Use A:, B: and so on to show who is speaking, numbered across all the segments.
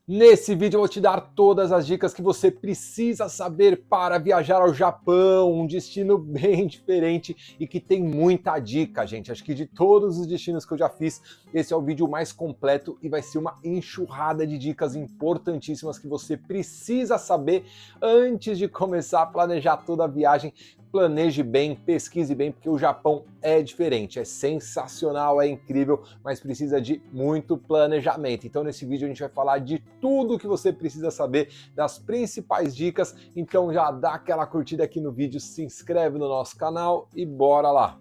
A: Nesse vídeo eu vou te dar todas as dicas que você precisa saber para viajar ao Japão, um destino bem diferente e que tem muita dica, gente. Acho que de todos os destinos que eu já fiz, esse é o vídeo mais completo e vai ser uma enxurrada de dicas importantíssimas que você precisa saber antes de começar a planejar toda a viagem. Planeje bem, pesquise bem, porque o Japão é diferente, é sensacional, é incrível, mas precisa de muito planejamento. Então nesse vídeo a gente vai falar de tudo que você precisa saber, das principais dicas, então já dá aquela curtida aqui no vídeo, se inscreve no nosso canal e bora lá!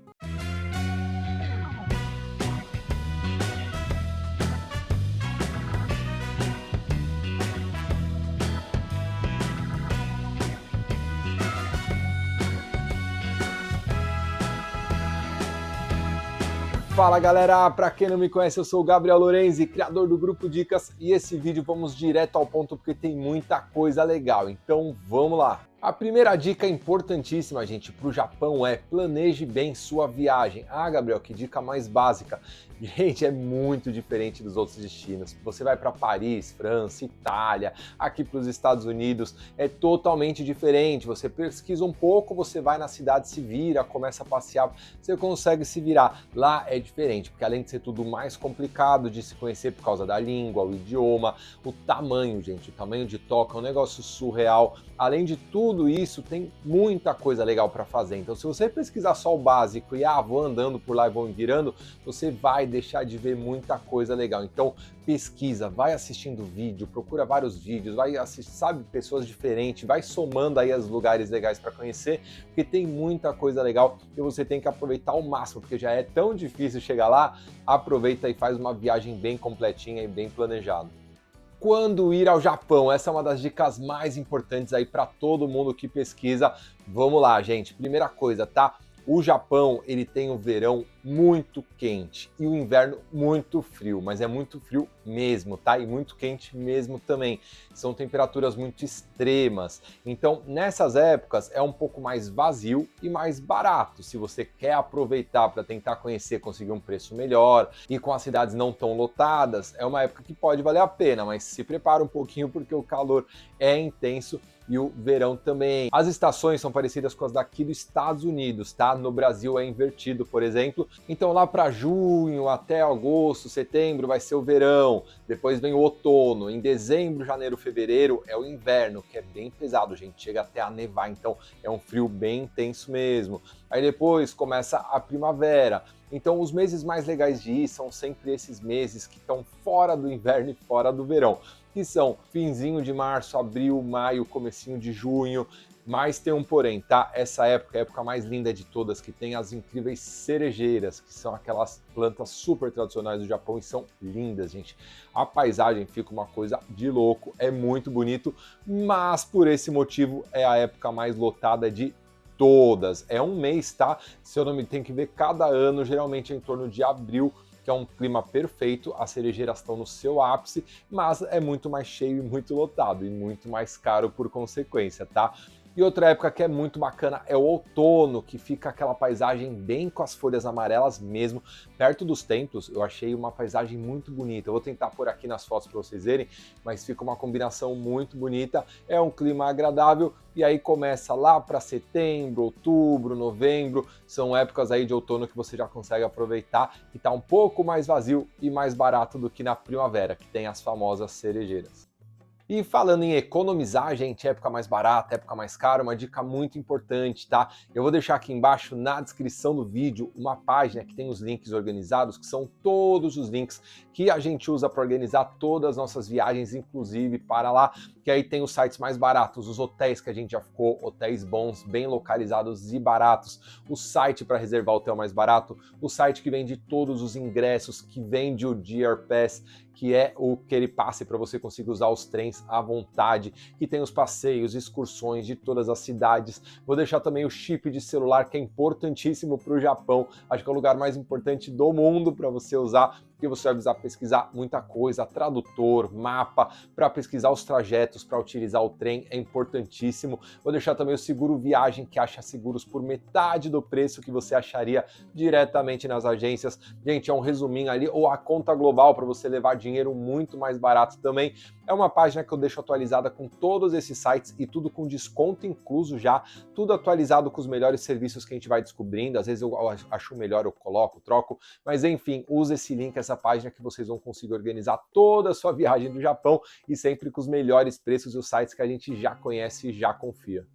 A: Fala galera, para quem não me conhece, eu sou o Gabriel Lorenzi, criador do Grupo Dicas, e esse vídeo vamos direto ao ponto porque tem muita coisa legal, então vamos lá! A primeira dica importantíssima, gente, para o Japão é planeje bem sua viagem. Ah, Gabriel, que dica mais básica. Gente, é muito diferente dos outros destinos. Você vai para Paris, França, Itália, aqui para os Estados Unidos, é totalmente diferente. Você pesquisa um pouco, você vai na cidade, se vira, começa a passear, você consegue se virar. Lá é diferente, porque além de ser tudo mais complicado de se conhecer por causa da língua, o idioma, o tamanho, gente, o tamanho de Tóquio é um negócio surreal. Além de tudo isso, tem muita coisa legal para fazer. Então, se você pesquisar só o básico e vou andando por lá e vou me virando, você vai deixar de ver muita coisa legal. Então, pesquisa, vai assistindo vídeo, procura vários vídeos, vai assistir, sabe, pessoas diferentes, vai somando aí os lugares legais para conhecer, porque tem muita coisa legal e você tem que aproveitar ao máximo, porque já é tão difícil chegar lá, aproveita e faz uma viagem bem completinha e bem planejada. Quando ir ao Japão? Essa é uma das dicas mais importantes aí para todo mundo que pesquisa. Vamos lá, gente. Primeira coisa, tá? O Japão, ele tem o verão muito quente e o inverno muito frio, mas é muito frio mesmo, tá? E muito quente mesmo também. São temperaturas muito extremas. Então, nessas épocas, é um pouco mais vazio e mais barato. Se você quer aproveitar para tentar conhecer, conseguir um preço melhor e com as cidades não tão lotadas, é uma época que pode valer a pena, mas se prepara um pouquinho porque o calor é intenso e o verão também. As estações são parecidas com as daqui dos Estados Unidos, tá? No Brasil é invertido, por exemplo. Então lá para junho até agosto, setembro vai ser o verão, depois vem o outono, em dezembro, janeiro, fevereiro é o inverno, que é bem pesado, gente, chega até a nevar, então é um frio bem intenso mesmo. Aí depois começa a primavera. Então os meses mais legais de ir são sempre esses meses que estão fora do inverno e fora do verão, que são finzinho de março, abril, maio, comecinho de junho. Mas tem um porém, tá? Essa época é a época mais linda de todas, que tem as incríveis cerejeiras, que são aquelas plantas super tradicionais do Japão e são lindas, gente. A paisagem fica uma coisa de louco, é muito bonito, mas por esse motivo é a época mais lotada de todas. É um mês, tá? Se eu não me tem que ver cada ano, geralmente é em torno de abril, que é um clima perfeito, as cerejeiras estão no seu ápice, mas é muito mais cheio e muito lotado, e muito mais caro por consequência, tá? E outra época que é muito bacana é o outono, que fica aquela paisagem bem com as folhas amarelas mesmo, perto dos templos. Eu achei uma paisagem muito bonita. Eu vou tentar pôr aqui nas fotos para vocês verem, mas fica uma combinação muito bonita. É um clima agradável e aí começa lá para setembro, outubro, novembro. São épocas aí de outono que você já consegue aproveitar e tá um pouco mais vazio e mais barato do que na primavera, que tem as famosas cerejeiras. E falando em economizar, gente, época mais barata, época mais cara, uma dica muito importante, tá? Eu vou deixar aqui embaixo na descrição do vídeo uma página que tem os links organizados, que são todos os links que a gente usa para organizar todas as nossas viagens, inclusive para lá, que aí tem os sites mais baratos, os hotéis que a gente já ficou, hotéis bons, bem localizados e baratos, o site para reservar o hotel mais barato, o site que vende todos os ingressos, que vende o Dear Pass, que é o que ele passe para você conseguir usar os trens à vontade, que tem os passeios, excursões de todas as cidades. Vou deixar também o chip de celular, que é importantíssimo para o Japão, acho que é o lugar mais importante do mundo para você usar, porque você vai precisar pesquisar muita coisa, tradutor, mapa, para pesquisar os trajetos, para utilizar o trem, é importantíssimo. Vou deixar também o seguro viagem, que acha seguros por metade do preço que você acharia diretamente nas agências. Gente, é um resuminho ali, ou a conta global para você levar dinheiro muito mais barato também. É uma página que eu deixo atualizada com todos esses sites e tudo com desconto incluso já, tudo atualizado com os melhores serviços que a gente vai descobrindo. Às vezes eu acho melhor, eu coloco, troco, mas enfim, use esse link, essa página, que vocês vão conseguir organizar toda a sua viagem do Japão e sempre com os melhores preços e os sites que a gente já conhece e já confia.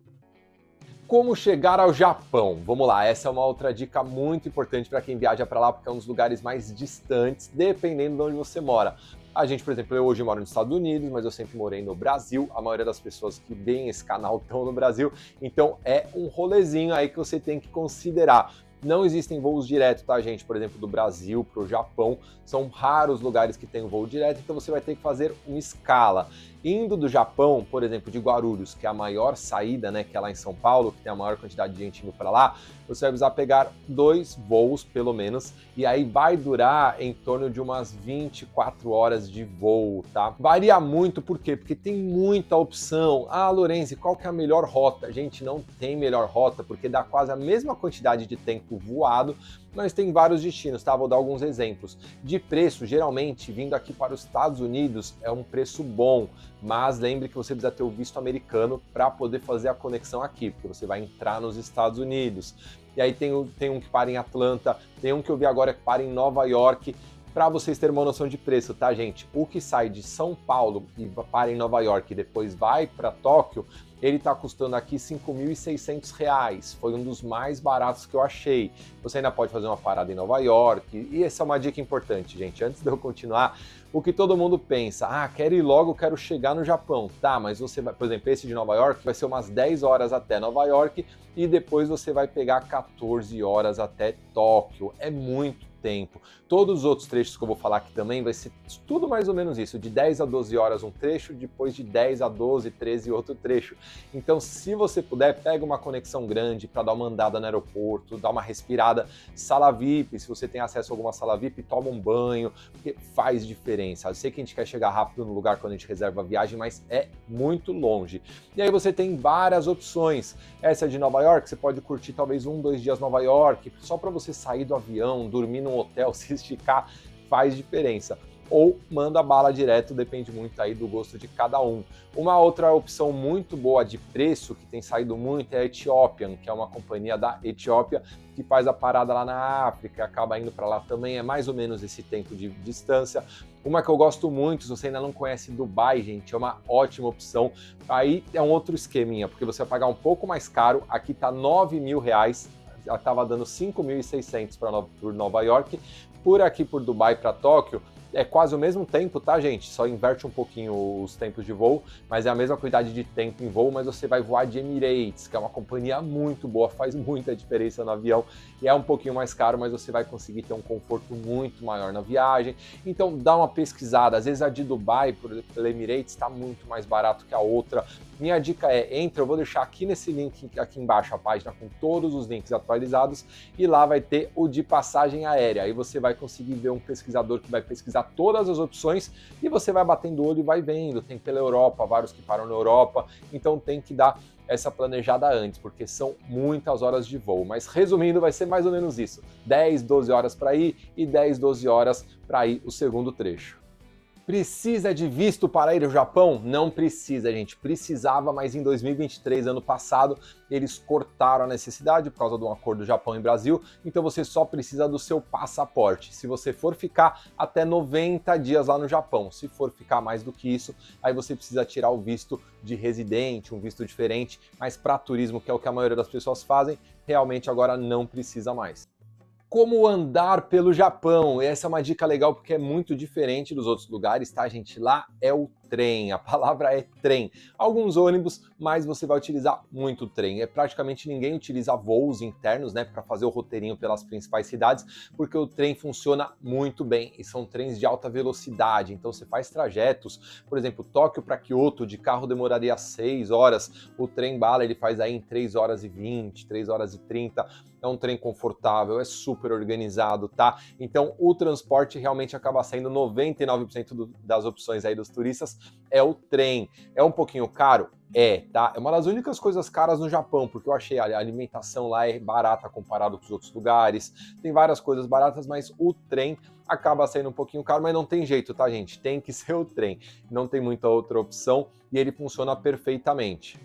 A: Como chegar ao Japão? Vamos lá, essa é uma outra dica muito importante para quem viaja para lá, porque é um dos lugares mais distantes, dependendo de onde você mora. A gente, por exemplo, eu hoje moro nos Estados Unidos, mas eu sempre morei no Brasil. A maioria das pessoas que veem esse canal estão no Brasil, então é um rolezinho aí que você tem que considerar. Não existem voos diretos, tá, gente? Por exemplo, do Brasil para o Japão, são raros lugares que tem um voo direto, então você vai ter que fazer uma escala. Indo do Japão, por exemplo, de Guarulhos, que é a maior saída, né, que é lá em São Paulo, que tem a maior quantidade de gente indo para lá, você vai precisar pegar 2 voos, pelo menos, e aí vai durar em torno de umas 24 horas de voo, tá? Varia muito, por quê? Porque tem muita opção. Ah, Lorenzi, qual que é a melhor rota? Gente, não tem melhor rota, porque dá quase a mesma quantidade de tempo voado, mas tem vários destinos, tá? Vou dar alguns exemplos. De preço, geralmente, vindo aqui para os Estados Unidos, é um preço bom, mas lembre que você precisa ter o visto americano para poder fazer a conexão aqui, porque você vai entrar nos Estados Unidos. E aí tem um que para em Atlanta, tem um que eu vi agora que para em Nova York. Para vocês terem uma noção de preço, tá, gente? O que sai de São Paulo e para em Nova York e depois vai para Tóquio, ele está custando aqui R$ 5.600. Foi um dos mais baratos que eu achei. Você ainda pode fazer uma parada em Nova York. E essa é uma dica importante, gente. Antes de eu continuar, o que todo mundo pensa, quero ir logo, quero chegar no Japão. Tá, mas você vai, por exemplo, esse de Nova York vai ser umas 10 horas até Nova York e depois você vai pegar 14 horas até Tóquio. É muito tempo. Todos os outros trechos que eu vou falar aqui também vai ser tudo mais ou menos isso, de 10 a 12 horas um trecho, depois de 10 a 12, 13 outro trecho. Então, se você puder, pega uma conexão grande para dar uma andada no aeroporto, dar uma respirada, sala VIP, se você tem acesso a alguma sala VIP, toma um banho, porque faz diferença. Eu sei que a gente quer chegar rápido no lugar quando a gente reserva a viagem, mas é muito longe. E aí você tem várias opções. Essa de Nova York, você pode curtir talvez 1, 2 dias em Nova York, só para você sair do avião, dormir num hotel, se esticar, faz diferença. Ou manda bala direto, depende muito aí do gosto de cada um. Uma outra opção muito boa de preço, que tem saído muito, é a Ethiopian, que é uma companhia da Etiópia, que faz a parada lá na África, acaba indo para lá também, é mais ou menos esse tempo de distância. Uma que eu gosto muito, se você ainda não conhece Dubai, gente, é uma ótima opção. Aí é um outro esqueminha, porque você vai pagar um pouco mais caro, aqui tá R$9.000, já estava dando 5.600 por Nova York, por aqui por Dubai para Tóquio, é quase o mesmo tempo, tá, gente? Só inverte um pouquinho os tempos de voo, mas é a mesma quantidade de tempo em voo, mas você vai voar de Emirates, que é uma companhia muito boa, faz muita diferença no avião, e é um pouquinho mais caro, mas você vai conseguir ter um conforto muito maior na viagem. Então dá uma pesquisada, às vezes a de Dubai, pela Emirates, está muito mais barato que a outra. Minha dica é, entra, eu vou deixar aqui nesse link, aqui embaixo, a página com todos os links atualizados, e lá vai ter o de passagem aérea. Aí você vai conseguir ver um pesquisador que vai pesquisar todas as opções e você vai batendo o olho e vai vendo. Tem pela Europa, vários que param na Europa, então tem que dar essa planejada antes, porque são muitas horas de voo. Mas resumindo, vai ser mais ou menos isso: 10, 12 horas para ir e 10, 12 horas para ir o segundo trecho. Precisa de visto para ir ao Japão? Não precisa, gente. Precisava, mas em 2023, ano passado, eles cortaram a necessidade por causa de um acordo Japão e Brasil, então você só precisa do seu passaporte. Se você for ficar até 90 dias lá no Japão, se for ficar mais do que isso, aí você precisa tirar o visto de residente, um visto diferente, mas para turismo, que é o que a maioria das pessoas fazem, realmente agora não precisa mais. Como andar pelo Japão? Essa é uma dica legal porque é muito diferente dos outros lugares, tá, gente? Lá é o trem, a palavra é trem. Alguns ônibus, mas você vai utilizar muito o trem. Praticamente ninguém utiliza voos internos, né, para fazer o roteirinho pelas principais cidades, porque o trem funciona muito bem e são trens de alta velocidade. Então você faz trajetos, por exemplo, Tóquio para Kyoto, de carro demoraria 6 horas, o trem bala ele faz aí em 3 horas e 20, 3 horas e 30. é um trem confortável, é super organizado, tá? Então o transporte realmente acaba sendo 99% das opções aí dos turistas é o trem. É um pouquinho caro? É, tá? É uma das únicas coisas caras no Japão, porque eu achei a alimentação lá é barata comparado com os outros lugares, tem várias coisas baratas, mas o trem acaba sendo um pouquinho caro, mas não tem jeito, tá, gente? Tem que ser o trem, não tem muita outra opção e ele funciona perfeitamente.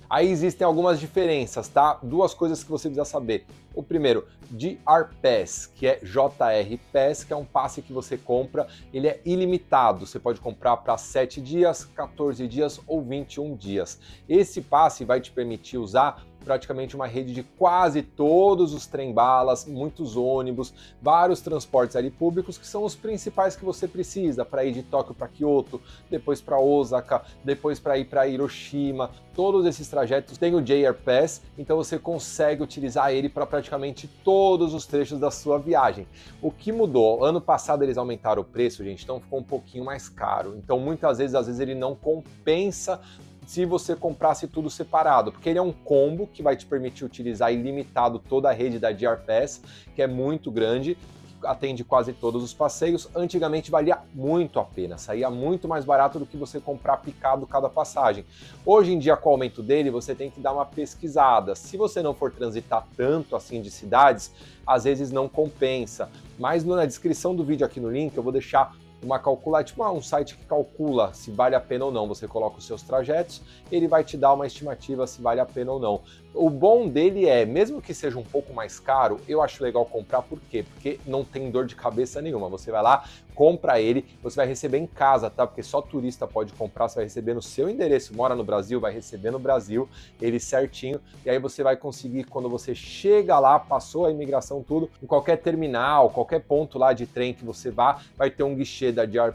A: Aí existem algumas diferenças, tá? Duas coisas que você precisa saber. O primeiro, JR Pass, que é JR Pass, que é um passe que você compra, ele é ilimitado. Você pode comprar para 7 dias, 14 dias ou 21 dias. Esse passe vai te permitir usar praticamente uma rede de quase todos os trem-balas, muitos ônibus, vários transportes ali públicos que são os principais que você precisa para ir de Tóquio para Kyoto, depois para Osaka, depois para ir para Hiroshima. Todos esses trajetos têm o JR Pass, então você consegue utilizar ele para praticamente todos os trechos da sua viagem. O que mudou? Ano passado eles aumentaram o preço, gente, então ficou um pouquinho mais caro. Então muitas vezes, às vezes ele não compensa se você comprasse tudo separado, porque ele é um combo que vai te permitir utilizar ilimitado toda a rede da JR Pass, que é muito grande, atende quase todos os passeios. Antigamente valia muito a pena, saía muito mais barato do que você comprar picado cada passagem. Hoje em dia, com o aumento dele, você tem que dar uma pesquisada. Se você não for transitar tanto assim de cidades, às vezes não compensa. Mas na descrição do vídeo aqui no link eu vou deixar uma calcular, tipo um site que calcula se vale a pena ou não. Você coloca os seus trajetos, ele vai te dar uma estimativa se vale a pena ou não. O bom dele é, mesmo que seja um pouco mais caro, eu acho legal comprar, por quê? Porque não tem dor de cabeça nenhuma. Você vai lá, compra ele, você vai receber em casa, tá? Porque só turista pode comprar, você vai receber no seu endereço, mora no Brasil, vai receber no Brasil, ele certinho, e aí você vai conseguir, quando você chega lá, passou a imigração, tudo, em qualquer terminal, qualquer ponto lá de trem que você vá, vai ter um guichê da JR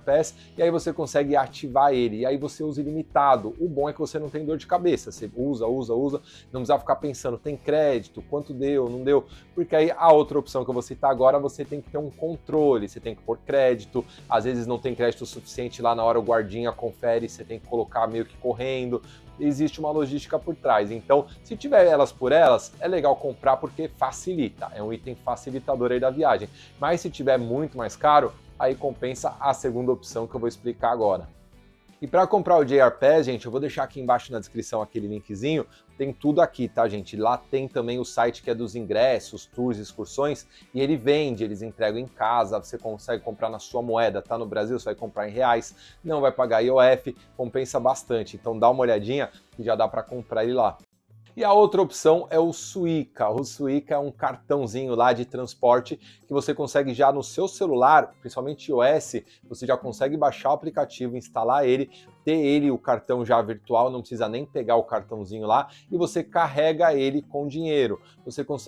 A: Pass, e aí você consegue ativar ele, e aí você usa ilimitado. O bom é que você não tem dor de cabeça, você usa, não precisa ficar pensando, tem crédito, quanto deu, não deu, porque aí a outra opção que eu vou citar agora, você tem que ter um controle, você tem que pôr crédito, às vezes não tem crédito suficiente, lá na hora o guardinha confere, você tem que colocar meio que correndo, existe uma logística por trás. Então, se tiver elas por elas, é legal comprar porque facilita, é um item facilitador aí da viagem. Mas se tiver muito mais caro, aí compensa a segunda opção que eu vou explicar agora. E para comprar o JR Pass, gente, eu vou deixar aqui embaixo na descrição aquele linkzinho, tem tudo aqui, tá, gente? Lá tem também o site que é dos ingressos, tours, excursões, e ele vende, eles entregam em casa, você consegue comprar na sua moeda, tá? No Brasil você vai comprar em reais, não vai pagar IOF, compensa bastante, então dá uma olhadinha que já dá para comprar ele lá. E a outra opção é o Suica. O Suica é um cartãozinho lá de transporte que você consegue já no seu celular, principalmente iOS, você já consegue baixar o aplicativo, instalar ele, ter ele, o cartão já virtual, não precisa nem pegar o cartãozinho lá, e você carrega ele com dinheiro.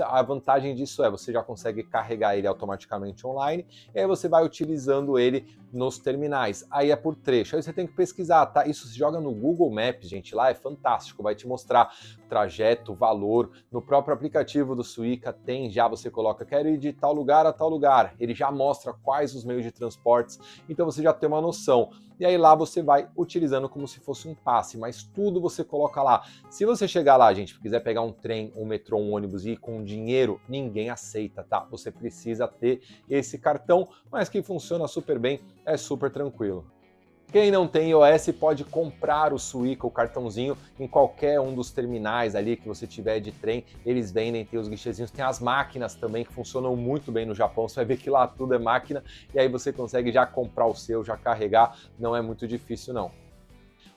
A: A vantagem disso é, você já consegue carregar ele automaticamente online, e aí você vai utilizando ele nos terminais. Aí é por trecho, aí você tem que pesquisar, tá? Isso se joga no Google Maps, gente, lá é fantástico, vai te mostrar trajeto, valor. No próprio aplicativo do Suica tem já, você coloca, quero ir de tal lugar a tal lugar, ele já mostra quais os meios de transportes, então você já tem uma noção. E aí lá você vai utilizando como se fosse um passe, mas tudo você coloca lá. Se você chegar lá, gente, quiser pegar um trem, um metrô, um ônibus e ir com dinheiro, ninguém aceita, tá? Você precisa ter esse cartão, mas que funciona super bem, é super tranquilo. Quem não tem iOS pode comprar o Suica, o cartãozinho, em qualquer um dos terminais ali que você tiver de trem, eles vendem, tem os guichezinhos, tem as máquinas também que funcionam muito bem no Japão, você vai ver que lá tudo é máquina, e aí você consegue já comprar o seu, já carregar, não é muito difícil não.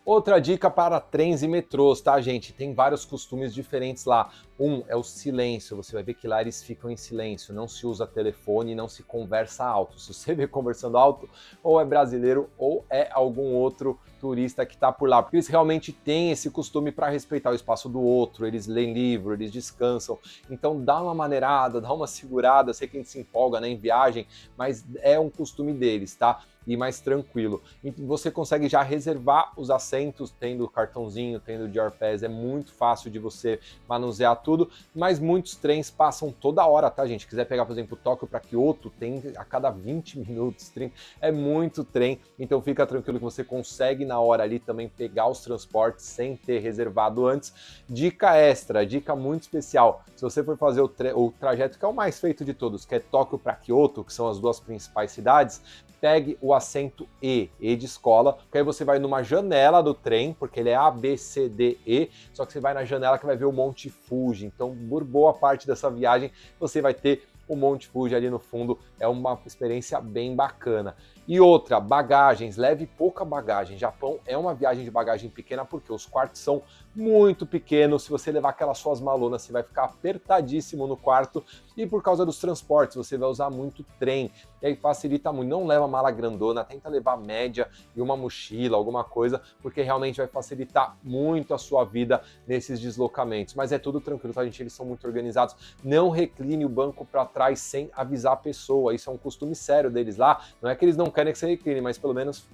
A: Outra dica para trens e metrôs, tá, gente? Tem vários costumes diferentes lá. Um é o silêncio, você vai ver que lá eles ficam em silêncio, não se usa telefone, não se conversa alto. Se você vê conversando alto, ou é brasileiro ou é algum outro turista que está por lá, porque eles realmente têm esse costume para respeitar o espaço do outro, eles leem livro, eles descansam, então dá uma maneirada, dá uma segurada, sei que a gente se empolga, né, em viagem, mas é um costume deles, tá? E mais tranquilo. E você consegue já reservar os assentos assentos, tendo cartãozinho, tendo Dior Pass, é muito fácil de você manusear tudo, mas muitos trens passam toda hora, tá, gente? Se quiser pegar, por exemplo, Tóquio para Kyoto, tem a cada 20 minutos, 30, é muito trem, então fica tranquilo que você consegue na hora ali também pegar os transportes sem ter reservado antes. Dica extra, dica muito especial, se você for fazer o trajeto que é o mais feito de todos, que é Tóquio para Kyoto, que são as duas principais cidades, pegue o assento E de escola, que aí você vai numa janela do trem, porque ele é A, B, C, D, E, só que você vai na janela que vai ver o Monte Fuji, então por boa parte dessa viagem você vai ter o Monte Fuji ali no fundo, é uma experiência bem bacana. E outra, bagagens, leve pouca bagagem. Japão é uma viagem de bagagem pequena porque os quartos são muito pequenos. Se você levar aquelas suas malonas, você vai ficar apertadíssimo no quarto. E por causa dos transportes, você vai usar muito trem. E aí facilita muito. Não leva mala grandona, tenta levar média e uma mochila, alguma coisa, porque realmente vai facilitar muito a sua vida nesses deslocamentos. Mas é tudo tranquilo, tá, gente? Eles são muito organizados. Não recline o banco para trás sem avisar a pessoa. Isso é um costume sério deles lá. Não é que eles não querem que você recline, mas pelo menos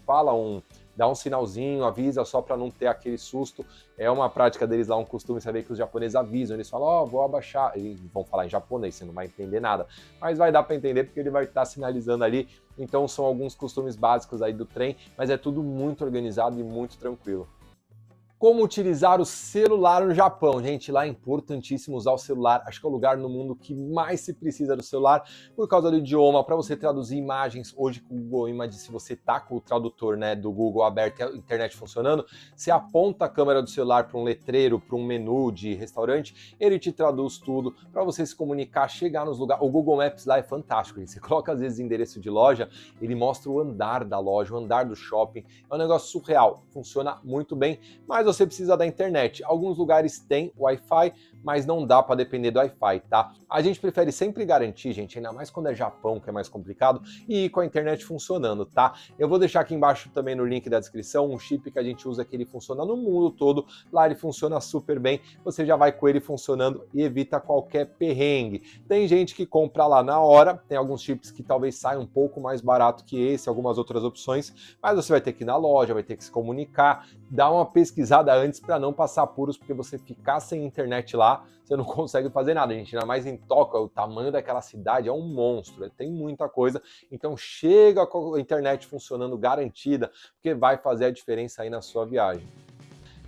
A: dá um sinalzinho, avisa só para não ter aquele susto. É uma prática deles lá, um costume, saber que os japoneses avisam, eles falam, ó, vou abaixar, eles vão falar em japonês, você não vai entender nada, mas vai dar para entender porque ele vai estar sinalizando ali, então são alguns costumes básicos aí do trem, mas é tudo muito organizado e muito tranquilo. Como utilizar o celular no Japão? Gente, lá é importantíssimo usar o celular. Acho que é o lugar no mundo que mais se precisa do celular por causa do idioma, para você traduzir imagens. Hoje com o Google Images, se você tá com o tradutor, né, do Google aberto e a internet funcionando, você aponta a câmera do celular para um letreiro, para um menu de restaurante, ele te traduz tudo para você se comunicar, chegar nos lugares. O Google Maps lá é fantástico, gente. Você coloca às vezes endereço de loja, ele mostra o andar da loja, o andar do shopping. É um negócio surreal, funciona muito bem, mas você precisa da internet. Alguns lugares têm Wi-Fi, mas não dá para depender do Wi-Fi, tá? A gente prefere sempre garantir, gente, ainda mais quando é Japão, que é mais complicado, e ir com a internet funcionando, tá? Eu vou deixar aqui embaixo também no link da descrição um chip que a gente usa que ele funciona no mundo todo. Lá ele funciona super bem, você já vai com ele funcionando e evita qualquer perrengue. Tem gente que compra lá na hora, tem alguns chips que talvez saiam um pouco mais barato que esse, algumas outras opções, mas você vai ter que ir na loja, vai ter que se comunicar, dar uma pesquisada antes para não passar apuros, porque você ficar sem internet lá, você não consegue fazer nada, gente. Ainda mais em Tóquio, o tamanho daquela cidade é um monstro, tem muita coisa. Então chega com a internet funcionando garantida, porque vai fazer a diferença aí na sua viagem.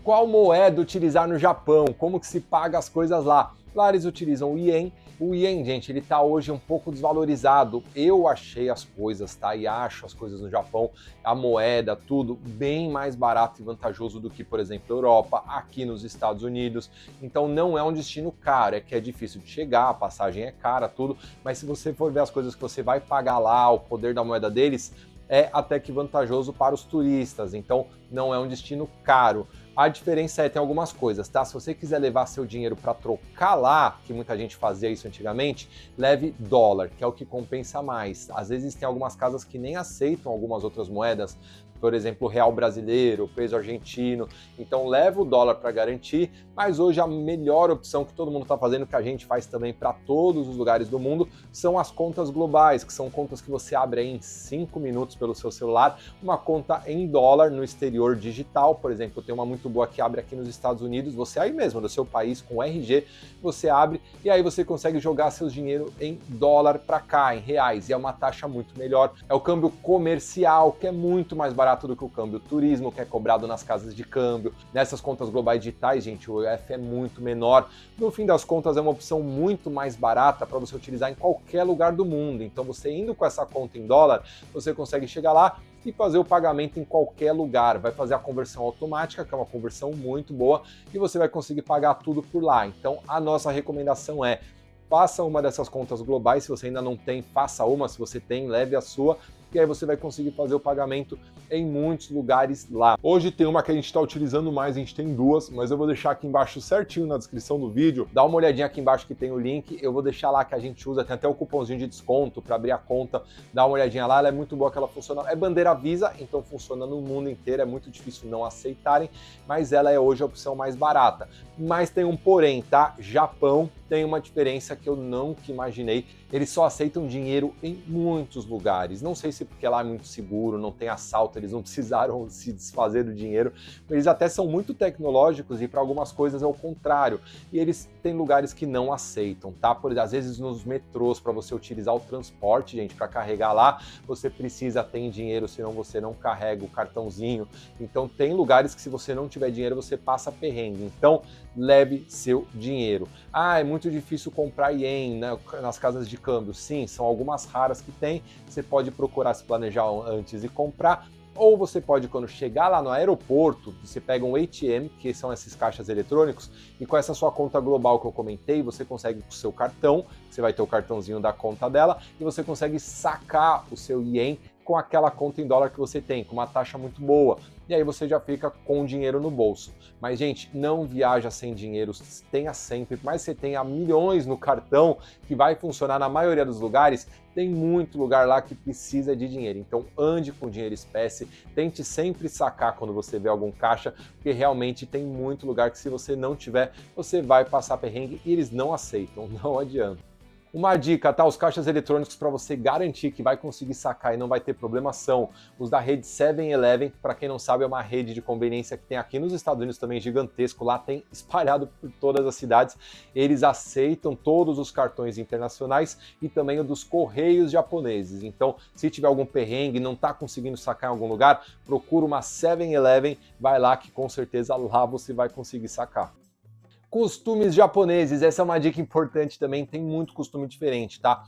A: Qual moeda utilizar no Japão? Como que se paga as coisas lá? Lá eles utilizam o Ien. O Ien, gente, ele tá hoje um pouco desvalorizado. Eu achei as coisas, tá? E acho as coisas no Japão, a moeda, tudo bem mais barato e vantajoso do que, por exemplo, Europa, aqui nos Estados Unidos. Então não é um destino caro, é que é difícil de chegar, a passagem é cara, tudo. Mas se você for ver as coisas que você vai pagar lá, o poder da moeda deles, é até que vantajoso para os turistas. Então não é um destino caro. A diferença é, tem algumas coisas, tá? Se você quiser levar seu dinheiro para trocar lá, que muita gente fazia isso antigamente, leve dólar, que é o que compensa mais. Às vezes tem algumas casas que nem aceitam algumas outras moedas, por exemplo, o real brasileiro, o peso argentino, então leva o dólar para garantir, mas hoje a melhor opção que todo mundo está fazendo, que a gente faz também para todos os lugares do mundo, são as contas globais, que são contas que você abre aí em 5 minutos pelo seu celular, uma conta em dólar no exterior digital, por exemplo, eu tenho uma muito boa que abre aqui nos Estados Unidos, você aí mesmo, do seu país, com RG, você abre e aí você consegue jogar seus dinheiro em dólar para cá, em reais, e é uma taxa muito melhor, é o câmbio comercial, que é muito mais barato do que o câmbio turismo, que é cobrado nas casas de câmbio. Nessas contas globais digitais, gente, o EF é muito menor. No fim das contas, é uma opção muito mais barata para você utilizar em qualquer lugar do mundo. Então, você indo com essa conta em dólar, você consegue chegar lá e fazer o pagamento em qualquer lugar. Vai fazer a conversão automática, que é uma conversão muito boa, e você vai conseguir pagar tudo por lá. Então, a nossa recomendação é: faça uma dessas contas globais. Se você ainda não tem, faça uma. Se você tem, leve a sua, que aí você vai conseguir fazer o pagamento em muitos lugares lá. Hoje tem uma que a gente está utilizando mais, a gente tem duas, mas eu vou deixar aqui embaixo certinho na descrição do vídeo. Dá uma olhadinha aqui embaixo que tem o link, eu vou deixar lá que a gente usa, tem até o cupomzinho de desconto para abrir a conta. Dá uma olhadinha lá, ela é muito boa, que ela funciona, é bandeira Visa, então funciona no mundo inteiro, é muito difícil não aceitarem, mas ela é hoje a opção mais barata. Mas tem um porém, tá? Japão tem uma diferença que eu nunca imaginei, eles só aceitam dinheiro em muitos lugares. Não sei se se porque lá é muito seguro, não tem assalto, eles não precisaram se desfazer do dinheiro. Eles até são muito tecnológicos e para algumas coisas é o contrário. E eles têm lugares que não aceitam, tá? Por exemplo, às vezes nos metrôs, para você utilizar o transporte, gente, para carregar lá, você precisa ter dinheiro, senão você não carrega o cartãozinho. Então tem lugares que se você não tiver dinheiro, você passa perrengue. Então leve seu dinheiro. Ah, é muito difícil comprar ien, né, nas casas de câmbio. Sim, são algumas raras que tem. Você pode procurar se planejar antes e comprar. Ou você pode, quando chegar lá no aeroporto, você pega um ATM, que são esses caixas eletrônicos, e com essa sua conta global que eu comentei, você consegue com o seu cartão, você vai ter o cartãozinho da conta dela, e você consegue sacar o seu ien com aquela conta em dólar que você tem, com uma taxa muito boa. E aí você já fica com dinheiro no bolso. Mas, gente, não viaja sem dinheiro, tenha sempre, por mais que você tenha milhões no cartão, que vai funcionar na maioria dos lugares, tem muito lugar lá que precisa de dinheiro. Então ande com dinheiro espécie, tente sempre sacar quando você vê algum caixa, porque realmente tem muito lugar que se você não tiver, você vai passar perrengue e eles não aceitam, não adianta. Uma dica, tá? Os caixas eletrônicos para você garantir que vai conseguir sacar e não vai ter problema são os da rede 7-Eleven. Para quem não sabe, é uma rede de conveniência que tem aqui nos Estados Unidos também, gigantesco. Lá tem espalhado por todas as cidades. Eles aceitam todos os cartões internacionais e também o dos correios japoneses. Então, se tiver algum perrengue, não está conseguindo sacar em algum lugar, procura uma 7-Eleven, vai lá que com certeza lá você vai conseguir sacar. Costumes japoneses, essa é uma dica importante também, tem muito costume diferente, tá?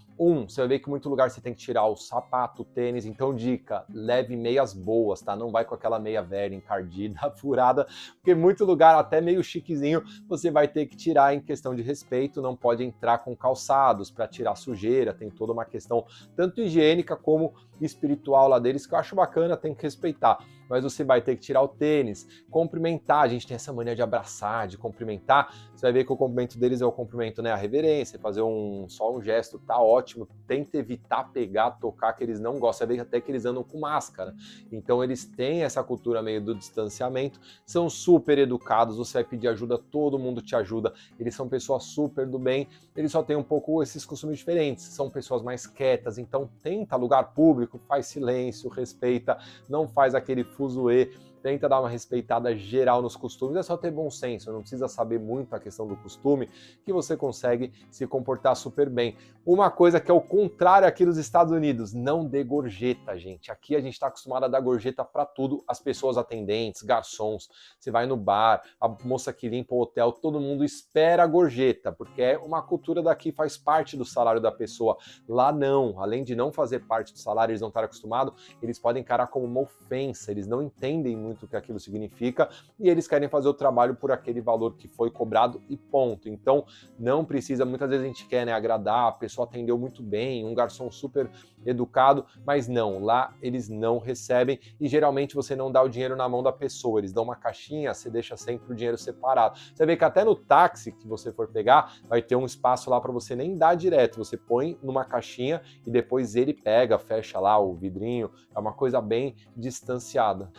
A: Você vai ver que em muito lugar você tem que tirar o sapato, o tênis, então dica, leve meias boas, tá? Não vai com aquela meia velha, encardida, furada, porque muito lugar, até meio chiquezinho, você vai ter que tirar em questão de respeito, não pode entrar com calçados para tirar sujeira, tem toda uma questão tanto higiênica como espiritual lá deles, que eu acho bacana, tem que respeitar. Mas você vai ter que tirar o tênis, cumprimentar, a gente tem essa mania de abraçar, de cumprimentar, você vai ver que o cumprimento deles é o cumprimento, né, a reverência, fazer só um gesto, tá ótimo, tenta evitar pegar, tocar, que eles não gostam, você vê até que eles andam com máscara, então eles têm essa cultura meio do distanciamento, são super educados, você vai pedir ajuda, todo mundo te ajuda, eles são pessoas super do bem, eles só têm um pouco esses costumes diferentes, são pessoas mais quietas, então tenta lugar público, faz silêncio, respeita, não faz aquele fuzuê, tenta dar uma respeitada geral nos costumes, é só ter bom senso, não precisa saber muito a questão do costume, que você consegue se comportar super bem. Uma coisa que é o contrário aqui nos Estados Unidos, não dê gorjeta, gente. Aqui a gente está acostumado a dar gorjeta para tudo, as pessoas atendentes, garçons, você vai no bar, a moça que limpa o hotel, todo mundo espera a gorjeta, porque é uma cultura daqui, faz parte do salário da pessoa. Lá não, além de não fazer parte do salário, eles não estarem acostumados, eles podem encarar como uma ofensa, eles não entendem muito o que aquilo significa e eles querem fazer o trabalho por aquele valor que foi cobrado e ponto. Então não precisa, muitas vezes a gente quer, né, agradar, a pessoa atendeu muito bem, um garçom super educado, mas não, lá eles não recebem e geralmente você não dá o dinheiro na mão da pessoa, eles dão uma caixinha, você deixa sempre o dinheiro separado. Você vê que até no táxi que você for pegar, vai ter um espaço lá para você nem dar direto, você põe numa caixinha e depois ele pega, fecha lá o vidrinho, é uma coisa bem distanciada.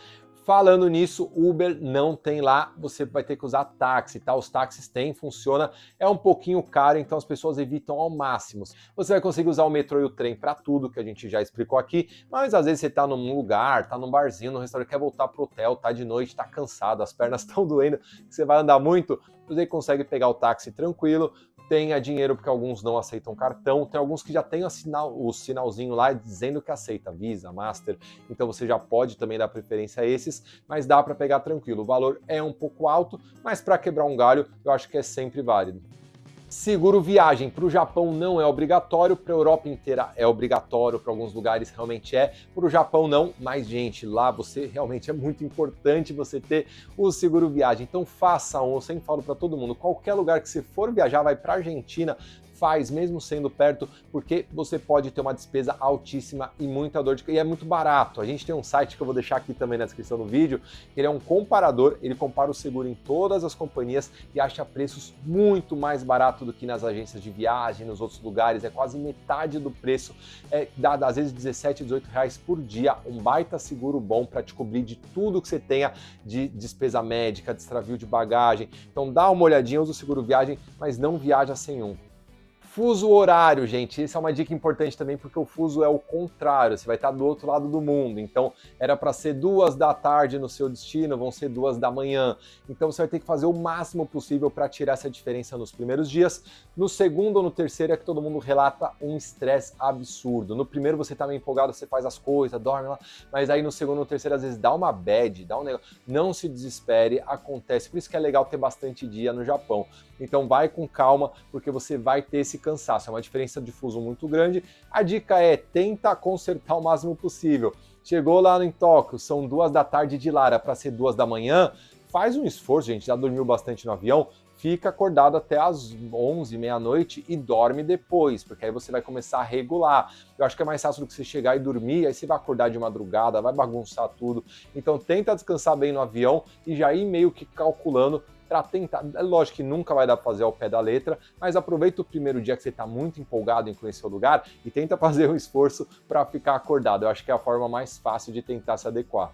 A: Falando nisso, Uber não tem lá, você vai ter que usar táxi, tá? Os táxis têm, funciona, é um pouquinho caro, então as pessoas evitam ao máximo. Você vai conseguir usar o metrô e o trem para tudo, que a gente já explicou aqui, mas às vezes você tá num lugar, tá num barzinho, num restaurante, quer voltar pro hotel, tá de noite, tá cansado, as pernas estão doendo, você vai andar muito, você consegue pegar o táxi tranquilo, tenha dinheiro, porque alguns não aceitam cartão, tem alguns que já tem o sinalzinho lá dizendo que aceita Visa, Master, então você já pode também dar preferência a esses, mas dá para pegar tranquilo. O valor é um pouco alto, mas para quebrar um galho, eu acho que é sempre válido. Seguro viagem para o Japão não é obrigatório, para a Europa inteira é obrigatório, para alguns lugares realmente é, para o Japão não, mas gente, lá você realmente é muito importante você ter o seguro viagem, então faça um, eu sempre falo para todo mundo, qualquer lugar que você for viajar, vai para a Argentina, faz, mesmo sendo perto, porque você pode ter uma despesa altíssima e muita dor de cabeça, e é muito barato. A gente tem um site que eu vou deixar aqui também na descrição do vídeo, ele é um comparador, ele compara o seguro em todas as companhias e acha preços muito mais barato do que nas agências de viagem, nos outros lugares, é quase metade do preço, dá às vezes 17, 18 reais por dia, um baita seguro bom para te cobrir de tudo que você tenha de despesa médica, de extravio de bagagem, então dá uma olhadinha, usa o seguro viagem, mas não viaja sem um. Fuso horário, gente, essa é uma dica importante também porque o fuso é o contrário, você vai estar do outro lado do mundo, então era para ser 2 da tarde no seu destino, vão ser 2 da manhã, então você vai ter que fazer o máximo possível para tirar essa diferença nos primeiros dias. No segundo ou no terceiro é que todo mundo relata um estresse absurdo. No primeiro você tá meio empolgado, você faz as coisas, dorme lá, mas aí no segundo ou no terceiro às vezes dá uma bad, dá um negócio. Não se desespere, acontece, por isso que é legal ter bastante dia no Japão. Então vai com calma, porque você vai ter esse cansaço, é uma diferença de fuso muito grande. A dica é, tenta consertar o máximo possível. Chegou lá em Tóquio, são 2 da tarde de lá, era para ser 2 da manhã, faz um esforço, gente, já dormiu bastante no avião, fica acordado até as 11, meia-noite e dorme depois, porque aí você vai começar a regular. Eu acho que é mais fácil do que você chegar e dormir, aí você vai acordar de madrugada, vai bagunçar tudo. Então tenta descansar bem no avião e já ir meio que calculando para tentar. É lógico que nunca vai dar para fazer ao pé da letra, mas aproveita o primeiro dia que você está muito empolgado em conhecer o lugar e tenta fazer um esforço para ficar acordado. Eu acho que é a forma mais fácil de tentar se adequar.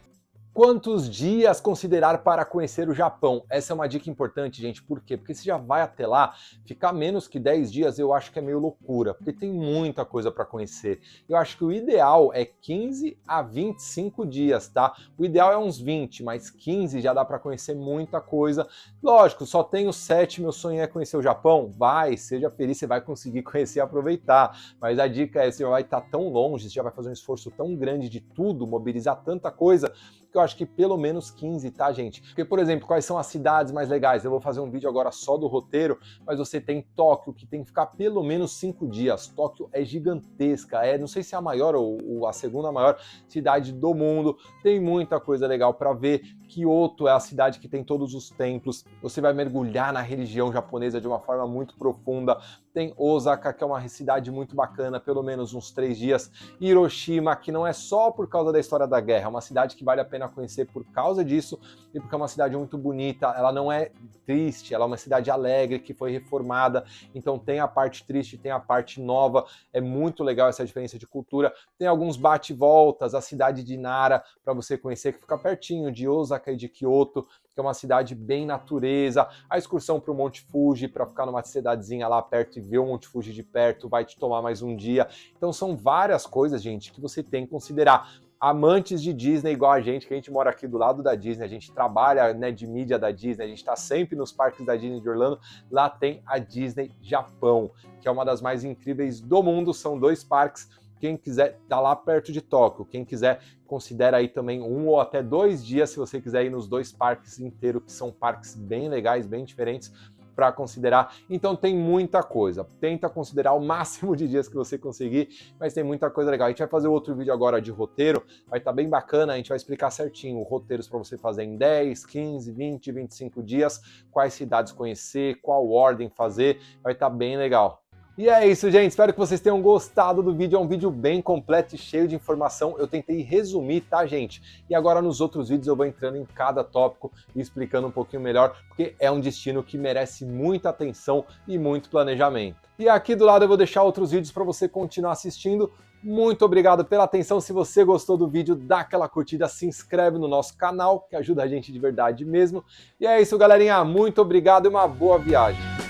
A: Quantos dias considerar para conhecer o Japão? Essa é uma dica importante, gente. Por quê? Porque você já vai até lá, ficar menos que 10 dias eu acho que é meio loucura, porque tem muita coisa para conhecer. Eu acho que o ideal é 15 a 25 dias, tá? O ideal é uns 20, mas 15 já dá para conhecer muita coisa. Lógico, só tenho 7, meu sonho é conhecer o Japão. Vai, seja feliz, você vai conseguir conhecer e aproveitar. Mas a dica é, você vai estar tão longe, você já vai fazer um esforço tão grande de tudo, mobilizar tanta coisa, que eu acho que pelo menos 15, tá, gente? Porque, por exemplo, quais são as cidades mais legais? Eu vou fazer um vídeo agora só do roteiro, mas você tem Tóquio, que tem que ficar pelo menos 5 dias. Tóquio é gigantesca, não sei se é a maior ou a segunda maior cidade do mundo, tem muita coisa legal para ver. Kyoto é a cidade que tem todos os templos, você vai mergulhar na religião japonesa de uma forma muito profunda. Tem Osaka, que é uma cidade muito bacana, pelo menos uns 3 dias. Hiroshima, que não é só por causa da história da guerra, é uma cidade que vale a pena conhecer por causa disso e porque é uma cidade muito bonita. Ela não é triste, ela é uma cidade alegre que foi reformada, então tem a parte triste, tem a parte nova, é muito legal essa diferença de cultura. Tem alguns bate-voltas, a cidade de Nara para você conhecer, que fica pertinho de Osaka e de Kyoto, que é uma cidade bem natureza. A excursão para o Monte Fuji, para ficar numa cidadezinha lá perto e ver o Monte Fuji de perto, vai te tomar mais um dia. Então são várias coisas, gente, que você tem que considerar. Amantes de Disney igual a gente, que a gente mora aqui do lado da Disney, a gente trabalha, né, de mídia da Disney, a gente está sempre nos parques da Disney de Orlando, lá tem a Disney Japão, que é uma das mais incríveis do mundo, são 2 parques. Quem quiser, tá lá perto de Tóquio. Quem quiser, considera aí também 1 ou até 2 dias, se você quiser ir nos 2 parques inteiros, que são parques bem legais, bem diferentes para considerar. Então tem muita coisa. Tenta considerar o máximo de dias que você conseguir, mas tem muita coisa legal. A gente vai fazer outro vídeo agora de roteiro, vai estar bem bacana, a gente vai explicar certinho roteiros para você fazer em 10, 15, 20, 25 dias, quais cidades conhecer, qual ordem fazer, vai estar bem legal. E é isso, gente. Espero que vocês tenham gostado do vídeo. É um vídeo bem completo e cheio de informação. Eu tentei resumir, tá, gente? E agora nos outros vídeos eu vou entrando em cada tópico e explicando um pouquinho melhor, porque é um destino que merece muita atenção e muito planejamento. E aqui do lado eu vou deixar outros vídeos para você continuar assistindo. Muito obrigado pela atenção. Se você gostou do vídeo, dá aquela curtida, se inscreve no nosso canal, que ajuda a gente de verdade mesmo. E é isso, galerinha. Muito obrigado e uma boa viagem.